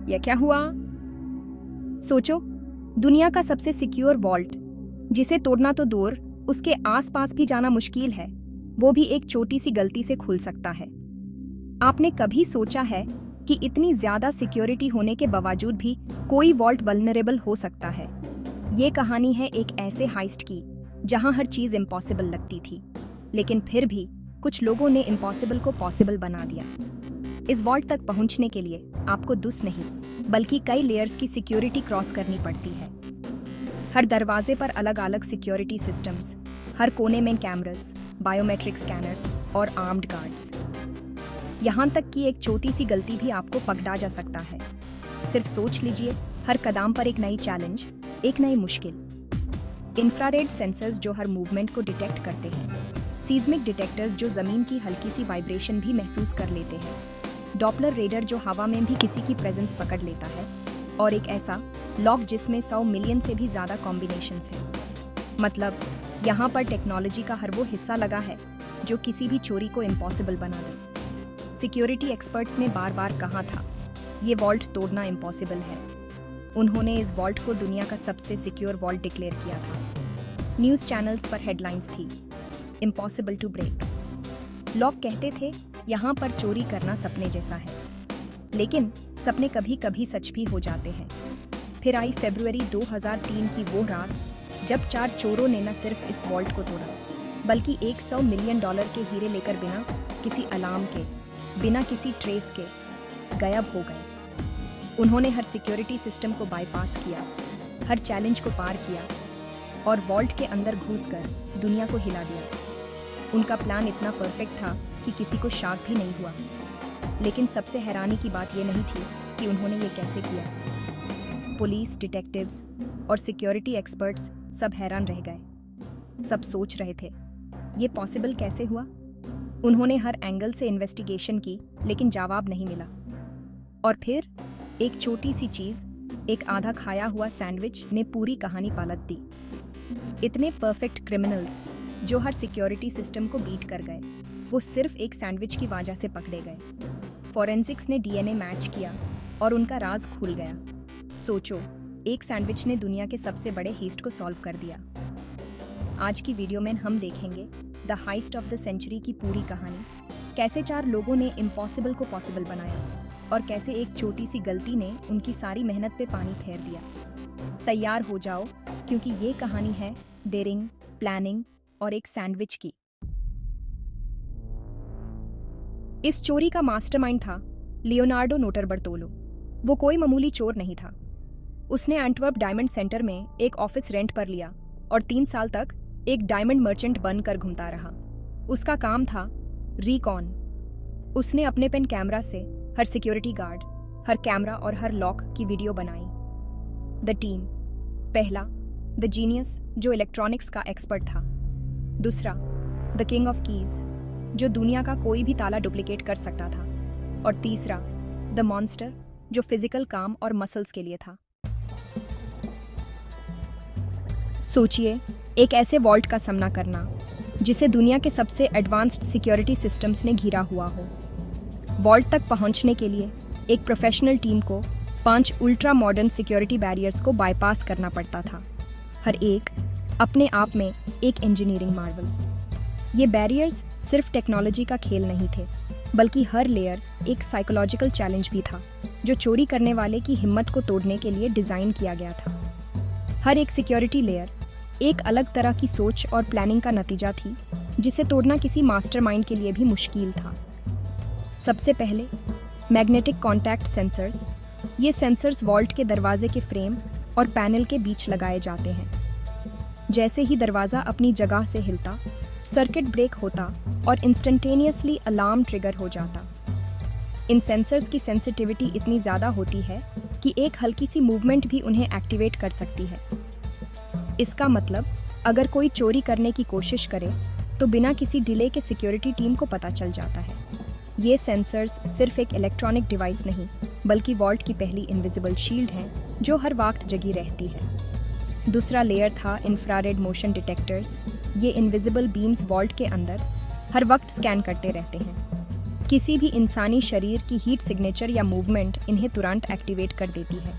यह क्या हुआ? सोचो, दुनिया का सबसे सिक्योर वॉल्ट, जिसे तोड़ना तो दूर, उसके आसपास भी जाना मुश्किल है, वो भी एक छोटी सी गलती से खुल सकता है। आपने कभी सोचा है कि इतनी ज्यादा सिक्योरिटी होने के बावजूद भी कोई वॉल्ट वल्नरेबल हो सकता है? ये कहानी है एक ऐसे हाइस्ट की जहां हर चीज इम्पॉसिबल लगती थी, लेकिन फिर भी कुछ लोगों ने इम्पॉसिबल को पॉसिबल बना दिया। इस वॉल्ट तक पहुंचने के लिए आपको दुस नहीं, बल्कि कई लेयर्स की सिक्योरिटी क्रॉस करनी पड़ती है। हर दरवाजे पर अलग अलग सिक्योरिटी सिस्टम्स, हर कोने में कैमरास, बायोमेट्रिक स्कैनर्स और आर्म्ड गार्ड्स। यहाँ तक कि एक छोटी सी गलती भी आपको पकड़ा जा सकता है। सिर्फ सोच लीजिए, हर कदम पर एक नई चैलेंज, एक नई मुश्किल। इंफ्रारेड सेंसर्स जो हर मूवमेंट को डिटेक्ट करते हैं, सीज्मिक डिटेक्टर्स जो जमीन की हल्की सी वाइब्रेशन भी महसूस कर लेते हैं, डॉपलर रेडर जो हवा में भी किसी की प्रेजेंस पकड़ लेता है, और एक ऐसा लॉक जिसमें 100 मिलियन से भी ज़्यादा कॉम्बिनेशंस हैं। मतलब यहाँ पर टेक्नोलॉजी का हर वो हिस्सा लगा है जो किसी भी चोरी को इम्पॉसिबल बना दे। सिक्योरिटी एक्सपर्ट्स ने बार बार कहा था, ये वॉल्ट तोड़ना इम्पॉसिबल है। उन्होंने इस वॉल्ट को दुनिया का सबसे सिक्योर वॉल्ट डिक्लेयर किया था। न्यूज़ चैनल्स पर हेडलाइंस थी, इम्पॉसिबल टू ब्रेक। लोग कहते थे, यहाँ पर चोरी करना सपने जैसा है। लेकिन सपने कभी कभी सच भी हो जाते हैं। फिर आई फरवरी 2003 की वो रात जब 4 चोरों ने न सिर्फ इस वॉल्ट को तोड़ा, बल्कि $100 मिलियन के हीरे लेकर बिना किसी अलार्म के, बिना किसी ट्रेस के गायब हो गए। उन्होंने हर सिक्योरिटी सिस्टम को बाईपास किया, हर चैलेंज को पार किया और वॉल्ट के अंदर घुसकर दुनिया को हिला दिया। उनका प्लान इतना परफेक्ट था कि किसी को शक भी नहीं हुआ। लेकिन सबसे हैरानी की बात ये नहीं थी कि उन्होंने ये कैसे किया। पुलिस, डिटेक्टिव्स और सिक्योरिटी एक्सपर्ट्स सब हैरान रह गए। सब सोच रहे थे, ये पॉसिबल कैसे हुआ? उन्होंने हर एंगल से इन्वेस्टिगेशन की, लेकिन जवाब नहीं मिला। और फिर एक छोटी सी चीज़, एक आधा खाया हुआ सैंडविच ने पूरी कहानी पलट दी। इतने परफेक्ट क्रिमिनल्स जो हर सिक्योरिटी सिस्टम को बीट कर गए, वो सिर्फ एक सैंडविच की वजह से पकड़े गए। फॉरेंसिक्स ने डीएनए मैच किया और उनका राज खुल गया। सोचो, एक सैंडविच ने दुनिया के सबसे बड़े हीस्ट को सॉल्व कर दिया। आज की वीडियो में हम देखेंगे the heist of the century की पूरी कहानी। कैसे 4 लोगों ने इम्पॉसिबल को पॉसिबल बनाया और कैसे एक छोटी सी गलती ने उनकी सारी मेहनत पे पानी फेर दिया। तैयार हो जाओ, क्योंकि ये कहानी है डेयरिंग, प्लानिंग और एक सैंडविच की। इस चोरी का मास्टरमाइंड था लियोनार्डो नोटारबर्टोलो। वो कोई मामूली चोर नहीं था। उसने एंटवर्प डायमंड सेंटर में एक ऑफिस रेंट पर लिया और 3 साल तक एक डायमंड मर्चेंट बनकर घूमता रहा। उसका काम था रिकॉन। उसने अपने पेन कैमरा से हर सिक्योरिटी गार्ड, हर कैमरा और हर लॉक की वीडियो बनाई। द टीम, पहला द जीनियस जो इलेक्ट्रॉनिक्स का एक्सपर्ट था। दूसरा द किंग ऑफ कीज जो दुनिया का कोई भी ताला डुप्लीकेट कर सकता था। और तीसरा द मॉन्स्टर जो फिजिकल काम और मसल्स के लिए था। सोचिए, एक ऐसे वॉल्ट का सामना करना जिसे दुनिया के सबसे एडवांस्ड सिक्योरिटी सिस्टम्स ने घिरा हुआ हो। वॉल्ट तक पहुंचने के लिए एक प्रोफेशनल टीम को 5 अल्ट्रा मॉडर्न सिक्योरिटी बैरियर्स को बाईपास करना पड़ता था, हर एक अपने आप में एक इंजीनियरिंग मार्वल। ये बैरियर्स सिर्फ टेक्नोलॉजी का खेल नहीं थे, बल्कि हर लेयर एक साइकोलॉजिकल चैलेंज भी था, जो चोरी करने वाले की हिम्मत को तोड़ने के लिए डिज़ाइन किया गया था। हर एक सिक्योरिटी लेयर एक अलग तरह की सोच और प्लानिंग का नतीजा थी, जिसे तोड़ना किसी मास्टरमाइंड के लिए भी मुश्किल था। सबसे पहले मैग्नेटिक कॉन्टैक्ट सेंसर्स। ये सेंसर्स वॉल्ट के दरवाजे के फ्रेम और पैनल के बीच लगाए जाते हैं। जैसे ही दरवाज़ा अपनी जगह से हिलता, सर्किट ब्रेक होता और इंस्टेंटेनियसली अलार्म ट्रिगर हो जाता। इन सेंसर्स की सेंसिटिविटी इतनी ज़्यादा होती है कि एक हल्की सी मूवमेंट भी उन्हें एक्टिवेट कर सकती है। इसका मतलब अगर कोई चोरी करने की कोशिश करे तो बिना किसी डिले के सिक्योरिटी टीम को पता चल जाता है। ये सेंसर्स सिर्फ एक इलेक्ट्रॉनिक डिवाइस नहीं, बल्कि वॉल्ट की पहली इनविजिबल शील्ड है जो हर वक्त जगी रहती है। दूसरा लेयर था इंफ्रारेड मोशन डिटेक्टर्स। ये इनविजिबल बीम्स वॉल्ट के अंदर हर वक्त स्कैन करते रहते हैं। किसी भी इंसानी शरीर की हीट सिग्नेचर या मूवमेंट इन्हें तुरंत एक्टिवेट कर देती है।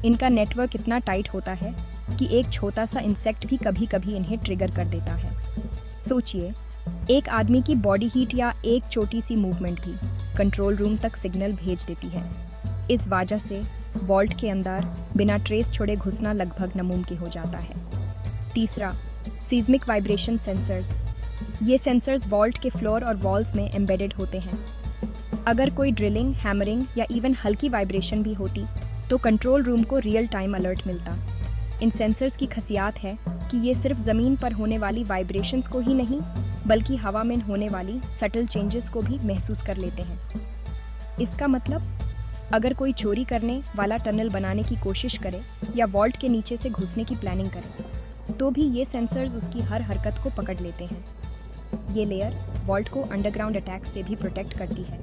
इनका नेटवर्क इतना टाइट होता है कि एक छोटा सा इंसेक्ट भी कभी कभी इन्हें ट्रिगर कर देता है। सोचिए, एक आदमी की बॉडी हीट या एक छोटी सी मूवमेंट भी कंट्रोल रूम तक सिग्नल भेज देती है। इस वजह से वॉल्ट के अंदर बिना ट्रेस छोड़े घुसना लगभग नामुमकिन हो जाता है। तीसरा, सीस्मिक वाइब्रेशन सेंसर्स। ये सेंसर्स वॉल्ट के फ्लोर और वॉल्स में एम्बेडेड होते हैं। अगर कोई ड्रिलिंग, हैमरिंग या इवन हल्की वाइब्रेशन भी होती तो कंट्रोल रूम को रियल टाइम अलर्ट मिलता। इन सेंसर्स की खासियत है कि ये सिर्फ ज़मीन पर होने वाली वाइब्रेशंस को ही नहीं बल्कि हवा में होने वाली सटल चेंजेस को भी महसूस कर लेते हैं। इसका मतलब, अगर कोई चोरी करने वाला टनल बनाने की कोशिश करे या वॉल्ट के नीचे से घुसने की प्लानिंग करे तो भी ये सेंसर्स उसकी हर हरकत को पकड़ लेते हैं। ये लेयर वॉल्ट को अंडरग्राउंड अटैक से भी प्रोटेक्ट करती है।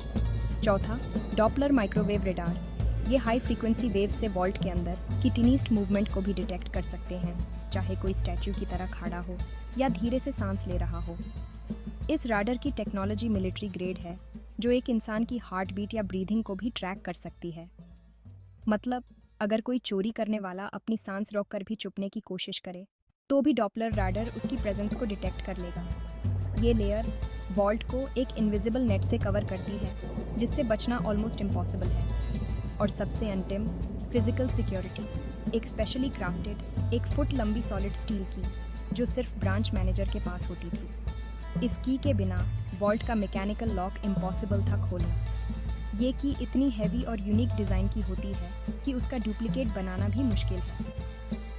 चौथा, डॉपलर माइक्रोवेव रडार। ये हाई फ्रीक्वेंसी वेव्स से वॉल्ट के अंदर की टिनीस्ट मूवमेंट को भी डिटेक्ट कर सकते हैं, चाहे कोई स्टैचू की तरह खड़ा हो या धीरे से सांस ले रहा हो। इस राडर की टेक्नोलॉजी मिलिट्री ग्रेड है, जो एक इंसान की हार्ट बीट या ब्रीथिंग को भी ट्रैक कर सकती है। मतलब, अगर कोई चोरी करने वाला अपनी सांस रोककर भी छुपने की कोशिश करे तो भी डॉपलर राडर उसकी प्रेजेंस को डिटेक्ट कर लेगा। ये लेयर वॉल्ट को एक इनविजिबल नेट से कवर करती है, जिससे बचना ऑलमोस्ट इम्पॉसिबल है। और सबसे अंतिम, फिजिकल सिक्योरिटी। एक स्पेशली क्राफ्टेड 1 फुट लंबी सॉलिड स्टील की, जो सिर्फ ब्रांच मैनेजर के पास होती थी। इस की के बिना वॉल्ट का मैकेनिकल लॉक इम्पॉसिबल था खोलना। ये की इतनी हैवी और यूनिक डिज़ाइन की होती है कि उसका डुप्लीकेट बनाना भी मुश्किल है।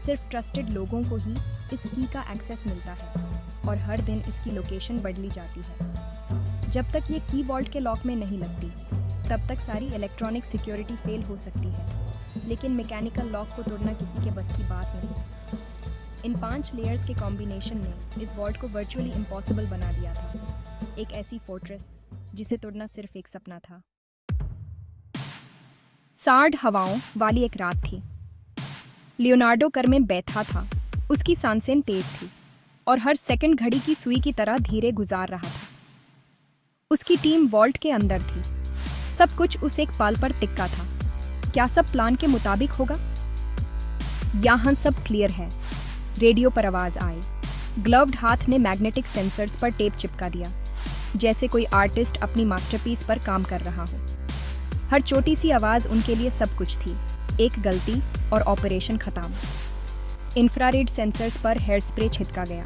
सिर्फ ट्रस्टेड लोगों को ही इस की का एक्सेस मिलता है और हर दिन इसकी लोकेशन बदली जाती है। जब तक ये की वॉल्ट के लॉक में नहीं लगती, तब तक सारी इलेक्ट्रॉनिक सिक्योरिटी फेल हो सकती है, लेकिन मैकेनिकल लॉक को तोड़ना किसी के बस की बात नहीं। इन 5 लेयर्स के कॉम्बिनेशन ने इस वॉल्ट को वर्चुअली इम्पॉसिबल बना दिया था। एक ऐसी फोर्ट्रेस जिसे तोड़ना सिर्फ एक सपना था। सार्ड हवाओं वाली एक रात थी। लियोनार्डो कर में बैठा था। उसकी सांसें तेज थी और हर सेकंड घड़ी की सुई की तरह धीरे गुजार रहा था। उसकी टीम वॉल्ट के अंदर थी। सब कुछ उस एक पल पर टिका था। क्या सब प्लान के मुताबिक होगा? यहाँ सब क्लियर है। रेडियो पर आवाज आई। ग्लव्ड हाथ ने मैग्नेटिक सेंसर्स पर टेप चिपका दिया, जैसे कोई आर्टिस्ट अपनी मास्टरपीस पर काम कर रहा हो। हर छोटी सी आवाज उनके लिए सब कुछ थी। एक गलती और ऑपरेशन खत्म। इंफ्रारेड सेंसर्स पर हेयर स्प्रे छिड़का गया।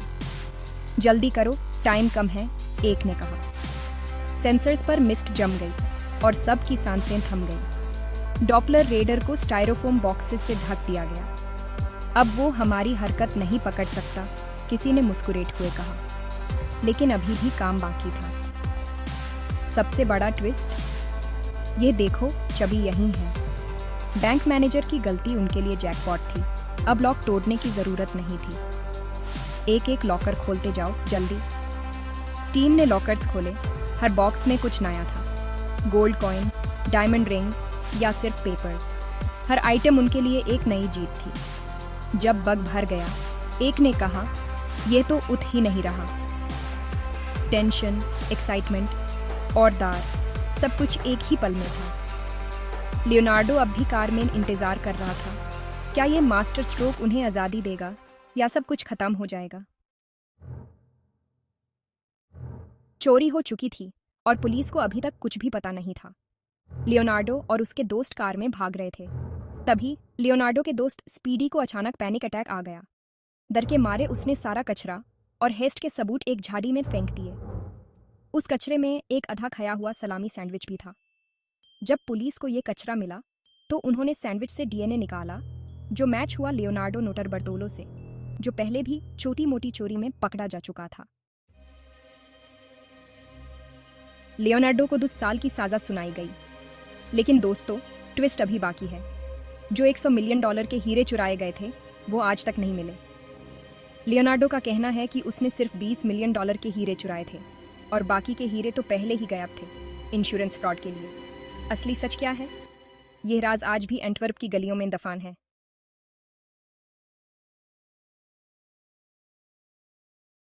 जल्दी करो, टाइम कम है, एक ने कहा। सेंसर्स पर मिस्ट जम गई और सब की सांसें थम गई। डॉपलर रेडर को स्टायरोफोम बॉक्सेस से ढक दिया गया। अब वो हमारी हरकत नहीं पकड़ सकता, किसी ने मुस्कुराते हुए कहा। लेकिन अभी भी काम बाकी था। सबसे बड़ा ट्विस्ट, ये देखो, चाबी यहीं है। बैंक मैनेजर की गलती उनके लिए जैकपॉट थी। अब लॉक तोड़ने की जरूरत नहीं थी। एक एक लॉकर खोलते जाओ, जल्दी। टीम ने लॉकर्स खोले। हर बॉक्स में कुछ नया था। गोल्ड कॉइन्स, डायमंड रिंग्स या सिर्फ पेपर्स। हर आइटम उनके लिए एक नई जीत थी। जब बग भर गया, एक ने कहा, यह तो उठ ही नहीं रहा। टेंशन, एक्साइटमेंट और डर, सब कुछ एक ही पल में था। लियोनार्डो अब भी कार में इंतजार कर रहा था। क्या ये मास्टर स्ट्रोक उन्हें आज़ादी देगा या सब कुछ खत्म हो जाएगा? चोरी हो चुकी थी और पुलिस को अभी तक कुछ भी पता नहीं था। लियोनार्डो और उसके दोस्त कार में भाग रहे थे। तभी लियोनार्डो के दोस्त स्पीडी को अचानक पैनिक अटैक आ गया। डर के मारे उसने सारा कचरा और हेस्ट के सबूत एक झाड़ी में फेंक दिए। उस कचरे में एक आधा खाया हुआ सलामी सैंडविच भी था। जब पुलिस को ये कचरा मिला तो उन्होंने सैंडविच से डीएनए निकाला, जो मैच हुआ लियोनार्डो नोटरबर्टोलो से, जो पहले भी छोटी मोटी चोरी में पकड़ा जा चुका था। लियोनार्डो को 2 साल की सजा सुनाई गई। लेकिन दोस्तों, ट्विस्ट अभी बाकी है। जो $100 मिलियन के हीरे चुराए गए थे, वो आज तक नहीं मिले। लियोनार्डो का कहना है कि उसने सिर्फ $20 मिलियन के हीरे चुराए थे और बाकी के हीरे तो पहले ही गायब थे, इंश्योरेंस फ्रॉड के लिए। असली सच क्या है? यह राज आज भी एंटवर्प की गलियों में दफन है।